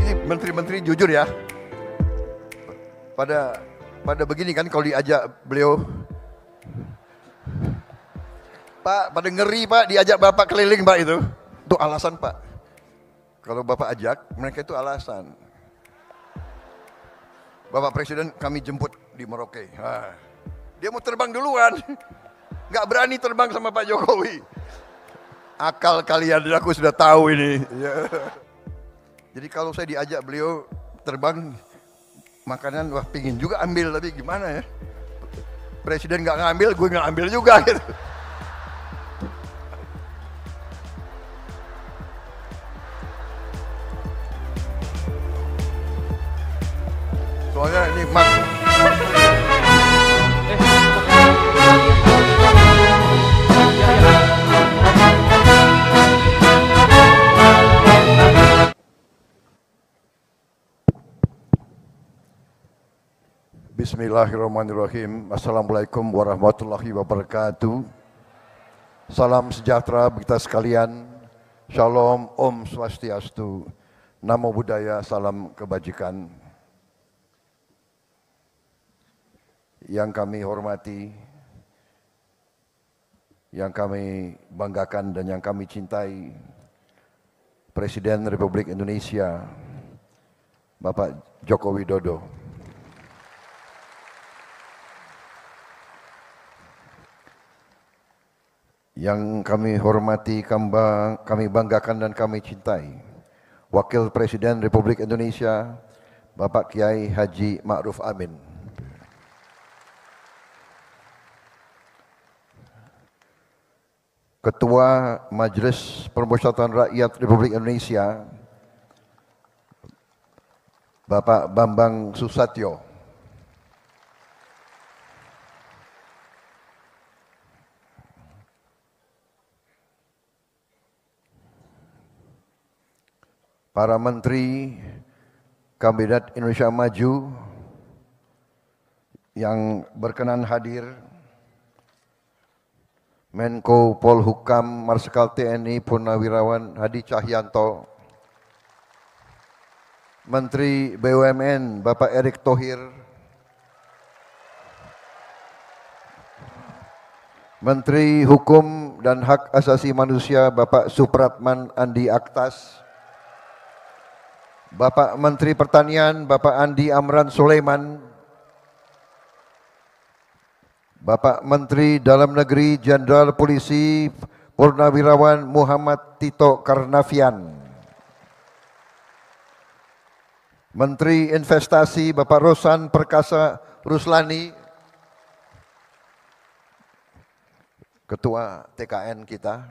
Ini menteri-menteri jujur ya. Pada begini kan kalau diajak beliau, Pak, pada ngeri Pak, diajak Bapak keliling Pak itu. Itu alasan Pak. Kalau Bapak ajak, mereka itu alasan. Bapak Presiden kami jemput di Merauke. Nah, dia mau terbang duluan. Nggak berani terbang sama Pak Jokowi. Akal kalian, aku sudah tahu ini. Jadi kalau saya diajak beliau terbang, makanan wah pingin juga ambil, tapi gimana ya? Presiden nggak ngambil, gue nggak ambil juga gitu. Soalnya ini Bismillahirrahmanirrahim. Assalamualaikum warahmatullahi wabarakatuh. Salam sejahtera kita sekalian. Shalom, Om Swastiastu. Namo Buddhaya, salam kebajikan. Yang kami hormati, yang kami banggakan dan yang kami cintai, Presiden Republik Indonesia, Bapak Joko Widodo. Yang kami hormati, kami banggakan dan kami cintai, Wakil Presiden Republik Indonesia, Bapak Kiai Haji Ma'ruf Amin. Ketua Majelis Permusyawaratan Rakyat Republik Indonesia, Bapak Bambang Susatyo. Para Menteri Kabinet Indonesia Maju yang berkenan hadir, Menko Polhukam Marsikal TNI Purnawirawan Hadi Cahyanto, Menteri BUMN Bapak Erick Thohir, Menteri Hukum dan Hak Asasi Manusia Bapak Supratman Andi Aktas, Bapak Menteri Pertanian Bapak Andi Amran Sulaiman, Bapak Menteri Dalam Negeri Jenderal Polisi Purnawirawan Muhammad Tito Karnavian, Menteri Investasi Bapak Rosan Perkasa Ruslani, Ketua TKN kita,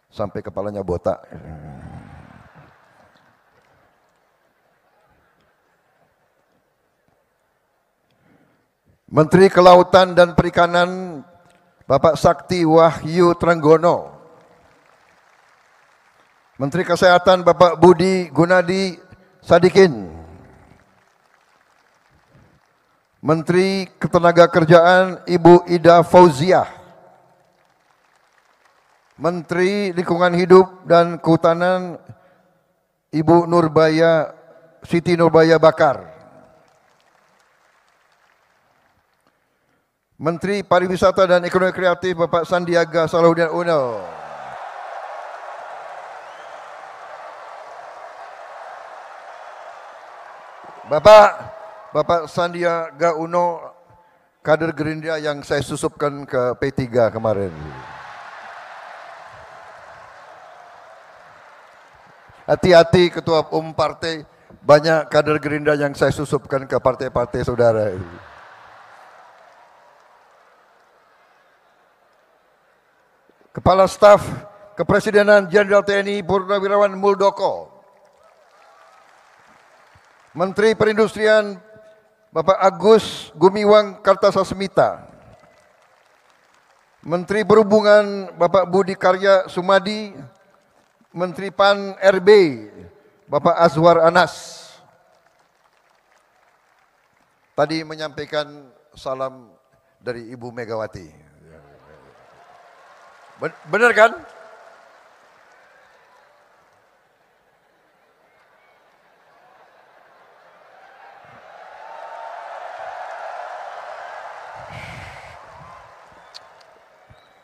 sampai kepalanya botak. Menteri Kelautan dan Perikanan Bapak Sakti Wahyu Trenggono, Menteri Kesehatan Bapak Budi Gunadi Sadikin, Menteri Ketenagakerjaan Ibu Ida Fauziah, Menteri Lingkungan Hidup dan Kehutanan Ibu Siti Nurbaya Bakar, Menteri Pariwisata dan Ekonomi Kreatif Bapak Sandiaga Salahuddin Uno, Bapak Sandiaga Uno, kader Gerindra yang saya susupkan ke P3 kemarin. Hati-hati Ketua Umum Partai, banyak kader Gerindra yang saya susupkan ke partai-partai saudara. Kepala Staf Kepresidenan Jenderal TNI Purnawirawan Muldoko, Menteri Perindustrian Bapak Agus Gumiwang Kartasasmita, Menteri Perhubungan Bapak Budi Karya Sumadi, Menteri PAN RB Bapak Azwar Anas. Tadi menyampaikan salam dari Ibu Megawati. Benar kan?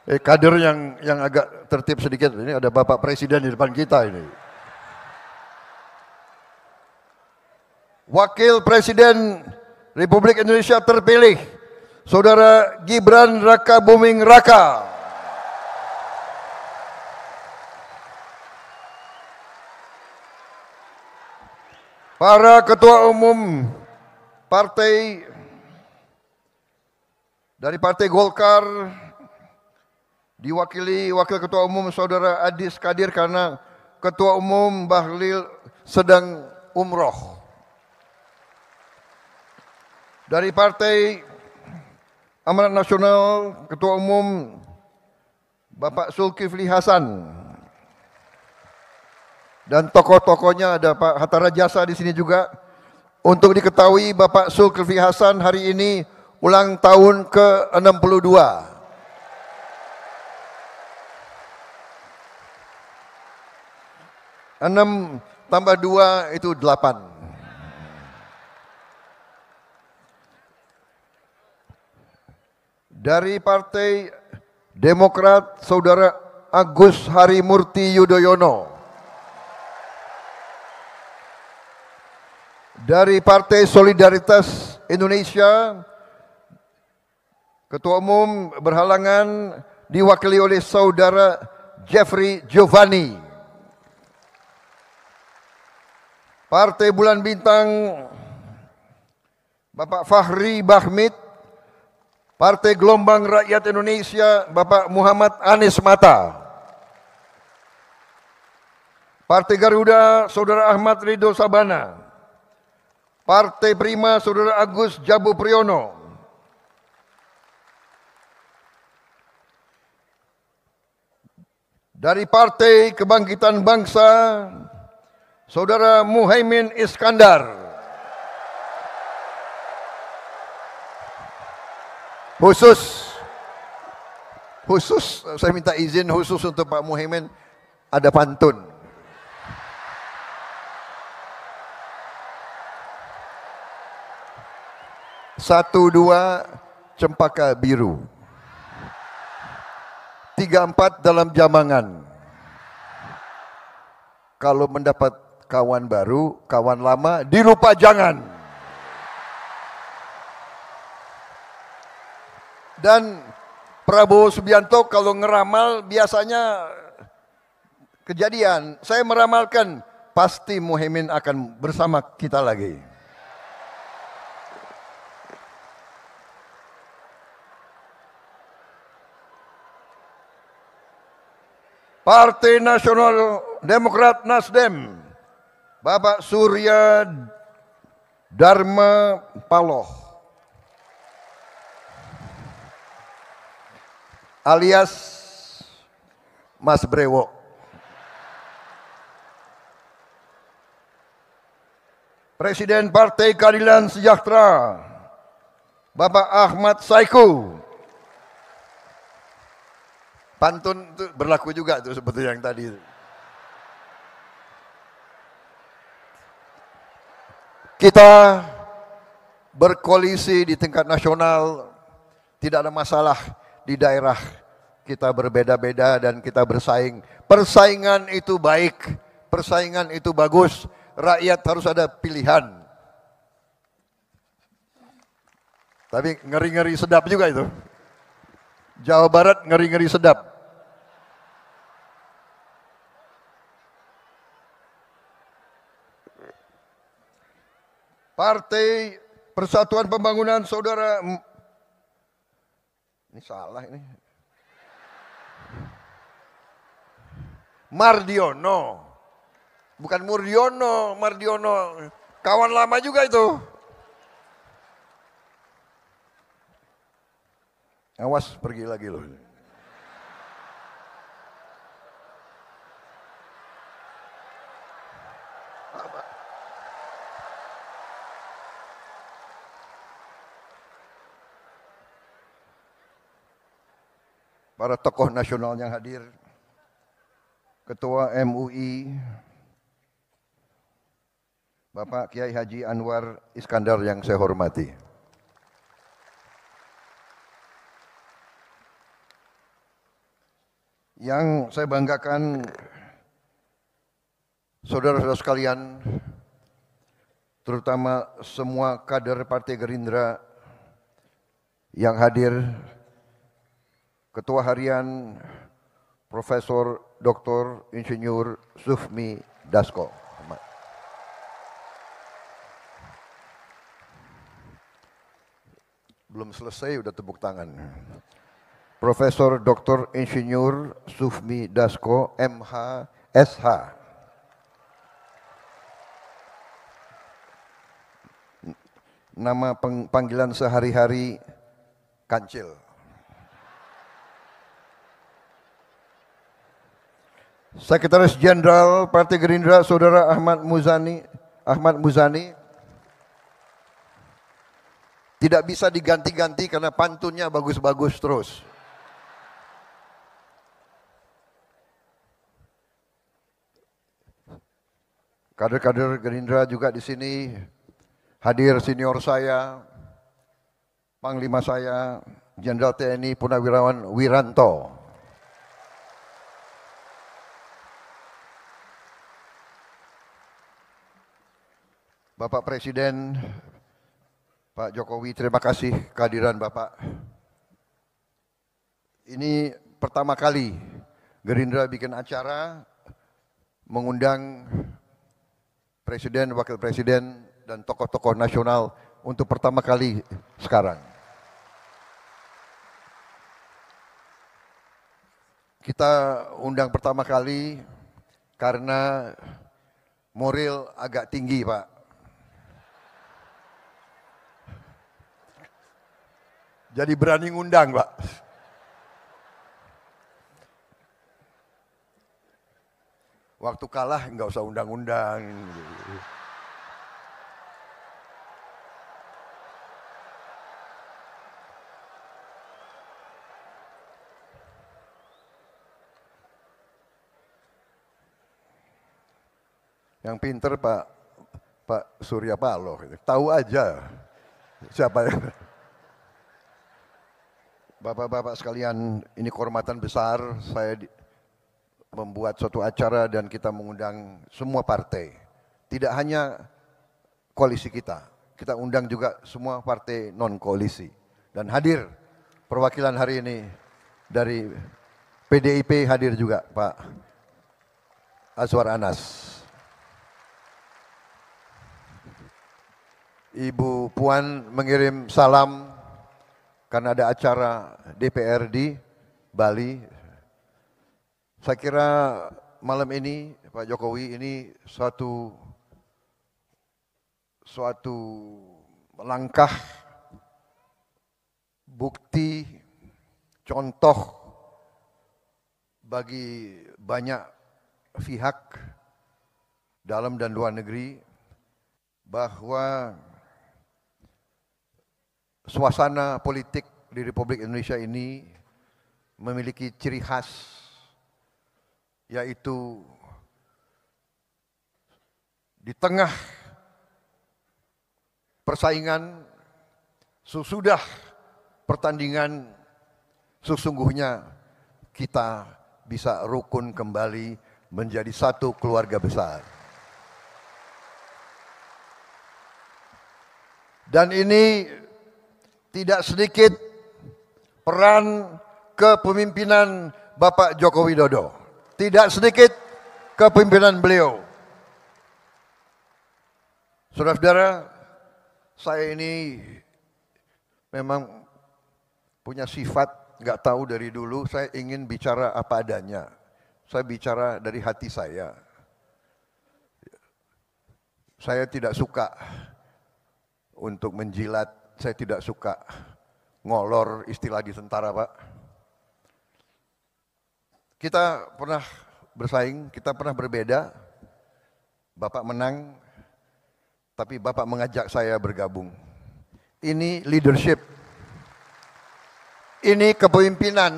Kader yang agak tertib sedikit. Ini ada Bapak Presiden di depan kita ini. Wakil Presiden Republik Indonesia terpilih, Saudara Gibran Rakabuming Raka. Para Ketua Umum Partai dari Partai Golkar, diwakili Wakil Ketua Umum Saudara Adis Kadir karena Ketua Umum Bahlil sedang umroh. Dari Partai Amanat Nasional, Ketua Umum Bapak Zulkifli Hasan. Dan tokoh-tokohnya ada Pak Hatta Rajasa di sini juga. Untuk diketahui Bapak Zulkifli Hasan hari ini ulang tahun ke-62. 6 tambah 2 itu 8. Dari Partai Demokrat, Saudara Agus Harimurti Yudhoyono. Dari Partai Solidaritas Indonesia, Ketua Umum berhalangan diwakili oleh Saudara Jeffrey Giovanni. Partai Bulan Bintang, Bapak Fahri Bahmid. Partai Gelombang Rakyat Indonesia, Bapak Muhammad Anies Mata. Partai Garuda, Saudara Ahmad Ridho Sabana. Partai Prima, Saudara Agus Jabu Priyono. Dari Partai Kebangkitan Bangsa, Saudara Muhaimin Iskandar. Khusus saya minta izin khusus untuk Pak Muhaimin, ada pantun. Satu dua cempaka biru, 3 4 dalam jamangan. Kalau mendapat kawan baru, kawan lama dilupa jangan. Dan Prabowo Subianto kalau ngeramal biasanya kejadian. Saya meramalkan pasti Muhaimin akan bersama kita lagi. Partai Nasional Demokrat Nasdem, Bapak Surya Dharma Paloh alias Mas Brewo. Presiden Partai Keadilan Sejahtera, Bapak Ahmad Saiku. Pantun itu berlaku juga tuh seperti yang tadi. Kita berkoalisi di tingkat nasional, tidak ada masalah. Di daerah kita berbeda-beda dan kita bersaing. Persaingan itu baik, persaingan itu bagus. Rakyat harus ada pilihan. Tapi ngeri-ngeri sedap juga itu. Jawa Barat ngeri-ngeri sedap. Partai Persatuan Pembangunan Saudara, ini salah ini, Mardiono, bukan Murdiono, Mardiono, kawan lama juga itu. Awas pergi lagi loh. Para tokoh nasional yang hadir, Ketua MUI, Bapak Kiai Haji Anwar Iskandar yang saya hormati. Yang saya banggakan, saudara-saudara sekalian, terutama semua kader Partai Gerindra yang hadir, Ketua Harian Profesor Dr. Insinyur Sufmi Dasko. Belum selesai udah tepuk tangan. Profesor Dr. Insinyur Sufmi Dasko, MH, SH. Nama panggilan sehari-hari Kancil. Sekretaris Jenderal Partai Gerindra Saudara Ahmad Muzani. Tidak bisa diganti-ganti karena pantunnya bagus-bagus terus. Kader-kader Gerindra juga di sini hadir, senior saya, Panglima saya, Jenderal TNI Purnawirawan Wiranto. Bapak Presiden, Pak Jokowi, terima kasih kehadiran Bapak. Ini pertama kali Gerindra bikin acara mengundang Presiden, Wakil Presiden, dan tokoh-tokoh nasional untuk pertama kali sekarang. Kita undang pertama kali karena moral agak tinggi, Pak. Jadi berani ngundang, Pak. Waktu kalah nggak usah undang-undang. Yang pinter Pak Surya Paloh, tahu aja siapa yang. Bapak-bapak sekalian, ini kehormatan besar saya membuat suatu acara dan kita mengundang semua partai. Tidak hanya koalisi kita undang juga semua partai non-koalisi. Dan hadir perwakilan hari ini dari PDIP hadir juga Pak Azwar Anas. Ibu Puan mengirim salam karena ada acara DPR di Bali. Saya kira malam ini Pak Jokowi ini suatu langkah bukti contoh bagi banyak pihak dalam dan luar negeri bahwa suasana politik di Republik Indonesia ini memiliki ciri khas, yaitu di tengah persaingan, sesudah pertandingan, sesungguhnya kita bisa rukun kembali menjadi satu keluarga besar. Dan ini tidak sedikit peran kepemimpinan Bapak Joko Widodo. Tidak sedikit kepemimpinan beliau. Saudara-saudara, saya ini memang punya sifat, nggak tahu dari dulu, saya ingin bicara apa adanya. Saya bicara dari hati saya. Saya tidak suka untuk menjilat, saya tidak suka ngolor, istilah di tentara, Pak. Kita pernah bersaing, kita pernah berbeda. Bapak menang, tapi Bapak mengajak saya bergabung. Ini leadership, ini kepemimpinan,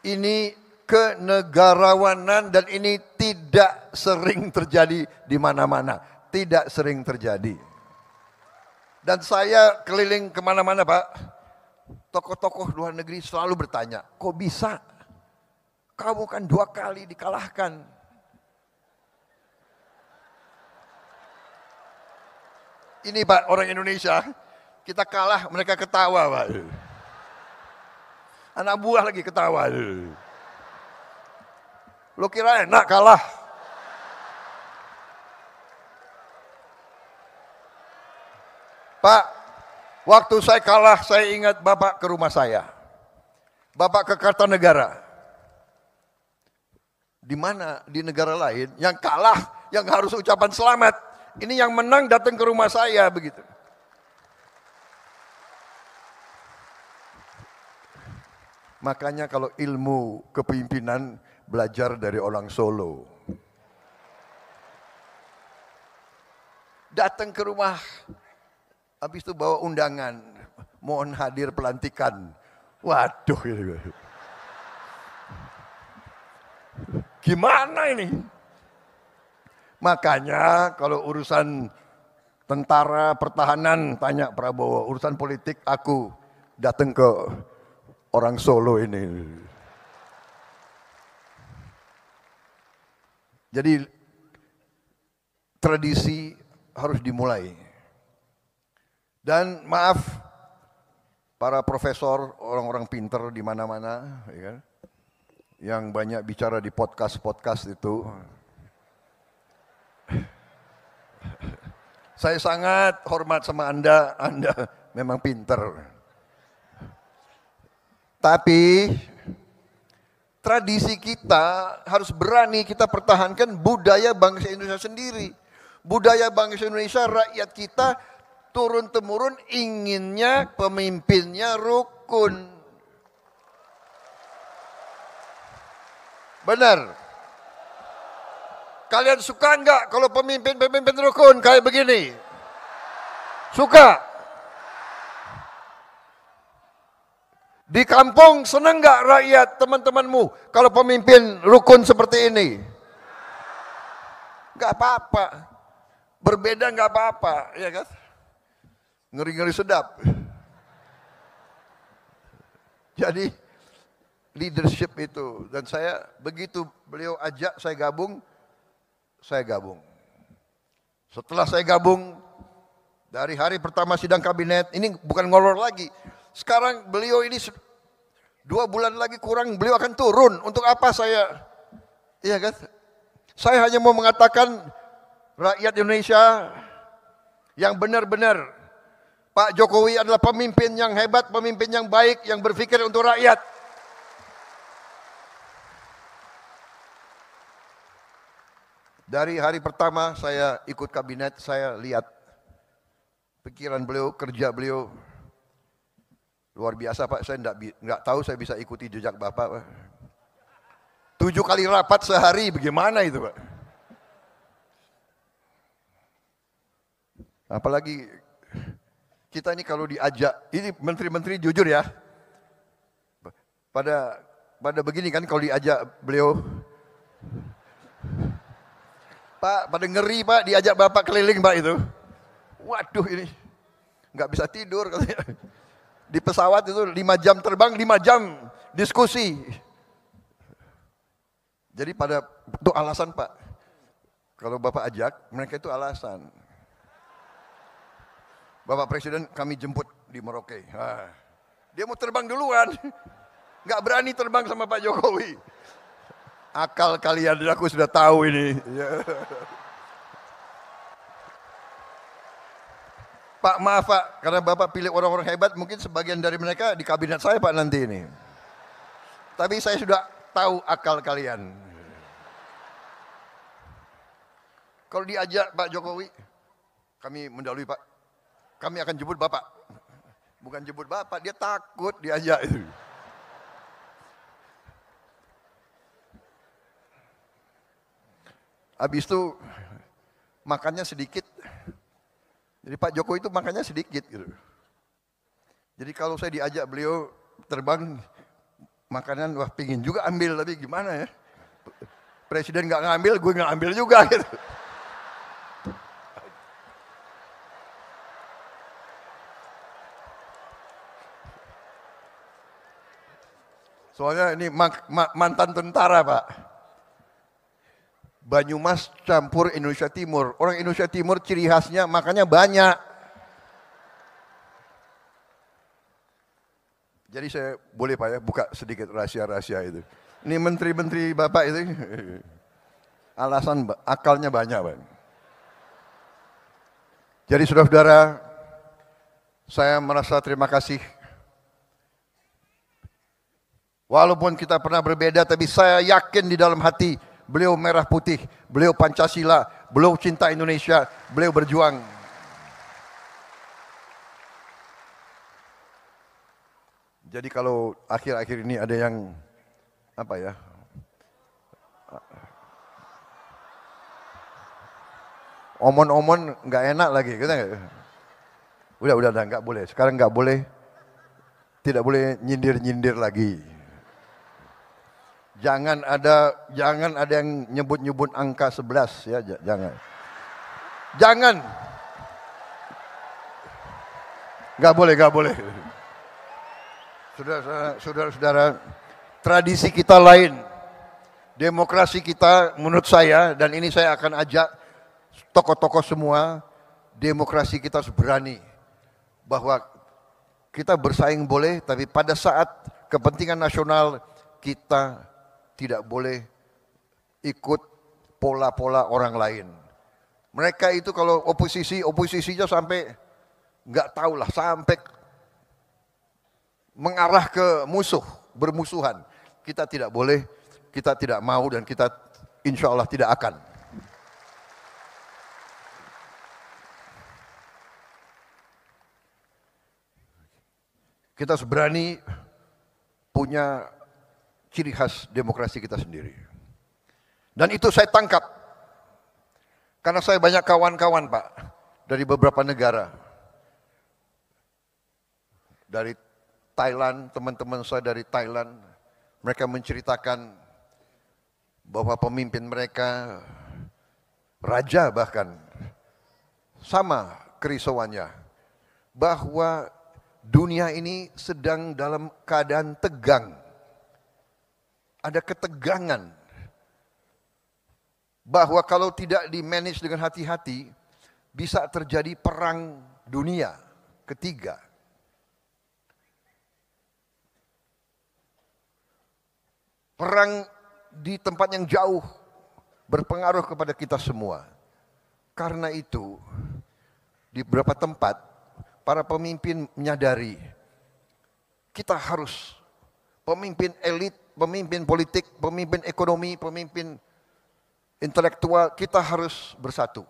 ini kenegarawanan, dan ini tidak sering terjadi di mana-mana. Tidak sering terjadi. Dan saya keliling kemana-mana, Pak. Tokoh-tokoh luar negeri selalu bertanya, kok bisa? Kamu kan 2 kali dikalahkan. Ini Pak, orang Indonesia, kita kalah, mereka ketawa Pak. Anak buah lagi ketawa. Lo kira enak kalah? Pak, waktu saya kalah, saya ingat Bapak ke rumah saya. Bapak ke Kartanegara. Di mana di negara lain yang kalah, yang harus ucapan selamat. Ini yang menang datang ke rumah saya begitu. Makanya kalau ilmu kepemimpinan belajar dari orang Solo. Datang ke rumah, habis itu bawa undangan, mohon hadir pelantikan. Waduh, gimana ini? Makanya kalau urusan tentara pertahanan tanya Prabowo, urusan politik aku datang ke orang Solo ini. Jadi tradisi harus dimulai. Dan maaf para profesor, orang-orang pinter di mana-mana, ya kan? Yang banyak bicara di podcast-podcast itu. Saya sangat hormat sama Anda memang pinter. Tapi tradisi kita harus berani kita pertahankan budaya bangsa Indonesia sendiri. Budaya bangsa Indonesia, rakyat kita turun-temurun inginnya pemimpinnya rukun. Benar. Kalian suka enggak kalau pemimpin rukun kayak begini? Suka? Di kampung senang enggak rakyat teman-temanmu kalau pemimpin rukun seperti ini? Enggak apa-apa. Berbeda enggak apa-apa, ya kan? Ngeri-ngeri sedap. Jadi leadership itu, dan saya begitu beliau ajak saya gabung. Setelah saya gabung, dari hari pertama sidang kabinet, ini bukan ngolor lagi. Sekarang beliau ini 2 bulan lagi kurang, beliau akan turun. Untuk apa saya? Iya kan? Saya hanya mau mengatakan rakyat Indonesia yang benar-benar Pak Jokowi adalah pemimpin yang hebat, pemimpin yang baik, yang berpikir untuk rakyat. Dari hari pertama saya ikut kabinet, saya lihat pikiran beliau, kerja beliau luar biasa Pak. Saya enggak tahu saya bisa ikuti jejak Bapak Pak. 7 kali rapat sehari, bagaimana itu Pak? Apalagi kita ini kalau diajak, ini menteri-menteri jujur ya, pada begini kan kalau diajak beliau, Pak, pada ngeri Pak, diajak Bapak keliling Pak itu. Waduh ini, nggak bisa tidur katanya. Di pesawat itu 5 jam terbang, 5 jam diskusi. Jadi itu alasan Pak. Kalau Bapak ajak, mereka itu alasan. Bapak Presiden kami jemput di Merauke. Dia mau terbang duluan. Nggak berani terbang sama Pak Jokowi. Akal kalian, aku sudah tahu ini. Pak maaf Pak, karena Bapak pilih orang-orang hebat, mungkin sebagian dari mereka di kabinet saya Pak nanti ini. Tapi saya sudah tahu akal kalian. Kalau diajak Pak Jokowi, kami mendahului Pak, kami akan jemput Bapak. Bukan jemput Bapak, dia takut diajak itu. Habis itu makannya sedikit. Jadi Pak Jokowi itu makannya sedikit gitu. Jadi kalau saya diajak beliau terbang makanan, wah pingin juga ambil, tapi gimana ya? Presiden nggak ngambil, gue nggak ambil juga gitu. Soalnya ini mantan tentara, Pak. Banyumas campur Indonesia Timur. Orang Indonesia Timur ciri khasnya makanya banyak. Jadi saya boleh Pak ya buka sedikit rahasia-rahasia itu. Ini menteri-menteri Bapak itu alasan akalnya banyak, Pak. Jadi saudara-saudara, saya merasa terima kasih. Walaupun kita pernah berbeda, tapi saya yakin di dalam hati beliau merah putih, beliau Pancasila, beliau cinta Indonesia, beliau berjuang. Jadi kalau akhir-akhir ini ada yang apa ya? Omon-omon nggak enak lagi, kita nggak? Udah nggak boleh. Sekarang nggak boleh, tidak boleh nyindir-nyindir lagi. Jangan ada yang nyebut-nyebut angka 11 ya, jangan. Nggak boleh. Saudara-saudara, tradisi kita lain, demokrasi kita menurut saya, dan ini saya akan ajak tokoh-tokoh semua, demokrasi kita harus berani bahwa kita bersaing boleh, tapi pada saat kepentingan nasional kita tidak boleh ikut pola-pola orang lain. Mereka itu kalau oposisinya sampai nggak tahu lah, sampai mengarah ke bermusuhan. Kita tidak boleh, kita tidak mau, dan kita insya Allah tidak akan. Kita harus berani punya ciri khas demokrasi kita sendiri. Dan itu saya tangkap. Karena saya banyak kawan-kawan Pak, dari beberapa negara. Dari Thailand, teman-teman saya dari Thailand, mereka menceritakan bahwa pemimpin mereka, raja bahkan, sama kerisauannya, bahwa dunia ini sedang dalam keadaan tegang. Ada ketegangan. Bahwa kalau tidak di-manage dengan hati-hati, bisa terjadi perang dunia ketiga. Perang di tempat yang jauh berpengaruh kepada kita semua. Karena itu, di beberapa tempat, para pemimpin menyadari, kita harus pemimpin elit, pemimpin politik, pemimpin ekonomi, pemimpin intelektual, kita harus bersatu.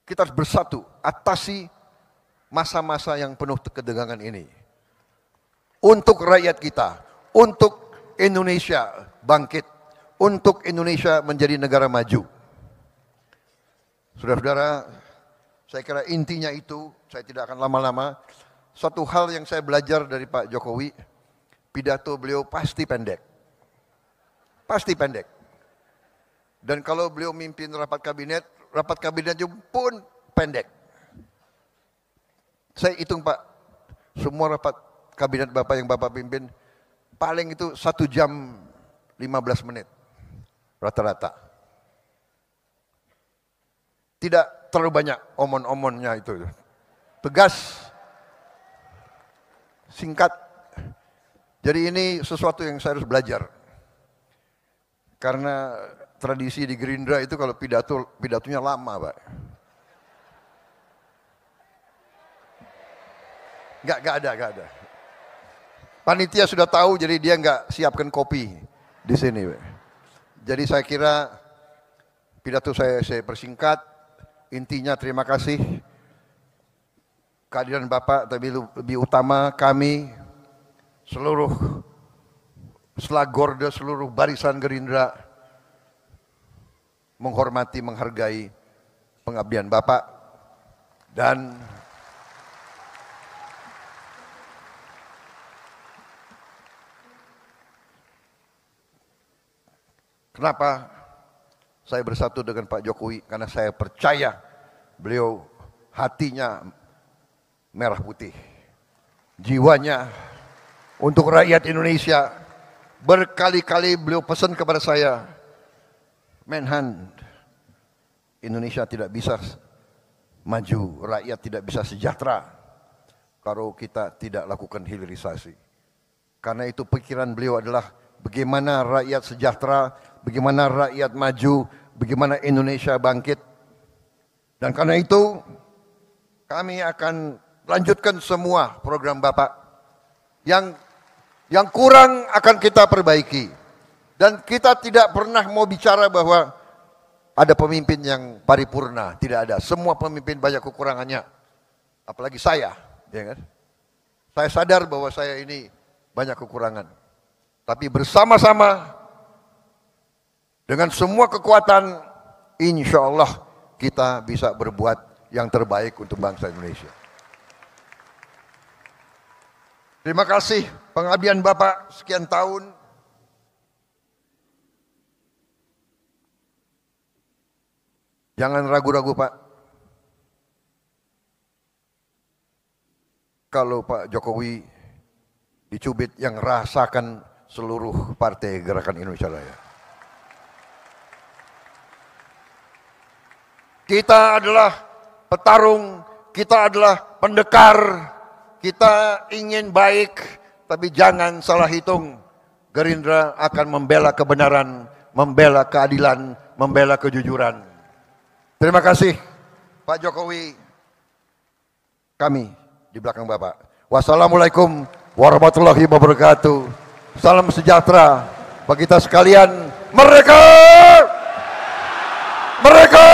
Kita harus bersatu, atasi masa-masa yang penuh ketegangan ini. Untuk rakyat kita, untuk Indonesia bangkit, untuk Indonesia menjadi negara maju. Saudara-saudara, saya kira intinya itu, saya tidak akan lama-lama. Satu hal yang saya belajar dari Pak Jokowi, pidato beliau pasti pendek. Pasti pendek. Dan kalau beliau mimpin rapat kabinetnya pun pendek. Saya hitung Pak, semua rapat kabinet Bapak yang Bapak pimpin, paling itu 1 jam 15 menit rata-rata. Tidak terlalu banyak omon-omonnya itu. Tegas, singkat. Jadi ini sesuatu yang saya harus belajar. Karena tradisi di Gerindra itu kalau pidatonya lama, Pak. Enggak ada. Panitia sudah tahu, jadi dia enggak siapkan kopi di sini, Pak. Jadi saya kira pidato saya persingkat. Intinya terima kasih kehadiran Bapak, tapi lebih utama kami seluruh selagorda, seluruh barisan Gerindra menghormati, menghargai pengabdian Bapak, dan kenapa saya bersatu dengan Pak Jokowi? Karena saya percaya beliau hatinya merah putih, jiwanya untuk rakyat Indonesia. Berkali-kali beliau pesan kepada saya, Menhan, Indonesia tidak bisa maju, rakyat tidak bisa sejahtera kalau kita tidak lakukan hilirisasi. Karena itu pikiran beliau adalah bagaimana rakyat sejahtera, bagaimana rakyat maju, bagaimana Indonesia bangkit. Dan karena itu kami akan lanjutkan semua program Bapak. Yang kurang akan kita perbaiki. Dan kita tidak pernah mau bicara bahwa ada pemimpin yang paripurna. Tidak ada. Semua pemimpin banyak kekurangannya. Apalagi saya. Ya kan? Saya sadar bahwa saya ini banyak kekurangan. Tapi bersama-sama dengan semua kekuatan, insya Allah kita bisa berbuat yang terbaik untuk bangsa Indonesia. Terima kasih pengabdian Bapak sekian tahun. Jangan ragu-ragu Pak. Kalau Pak Jokowi dicubit, yang rasakan seluruh partai Gerakan Indonesia Raya. Kita adalah petarung, kita adalah pendekar, kita ingin baik, tapi jangan salah hitung. Gerindra akan membela kebenaran, membela keadilan, membela kejujuran. Terima kasih Pak Jokowi. Kami di belakang Bapak. Wassalamualaikum warahmatullahi wabarakatuh. Salam sejahtera bagi kita sekalian. Merdeka! Merdeka!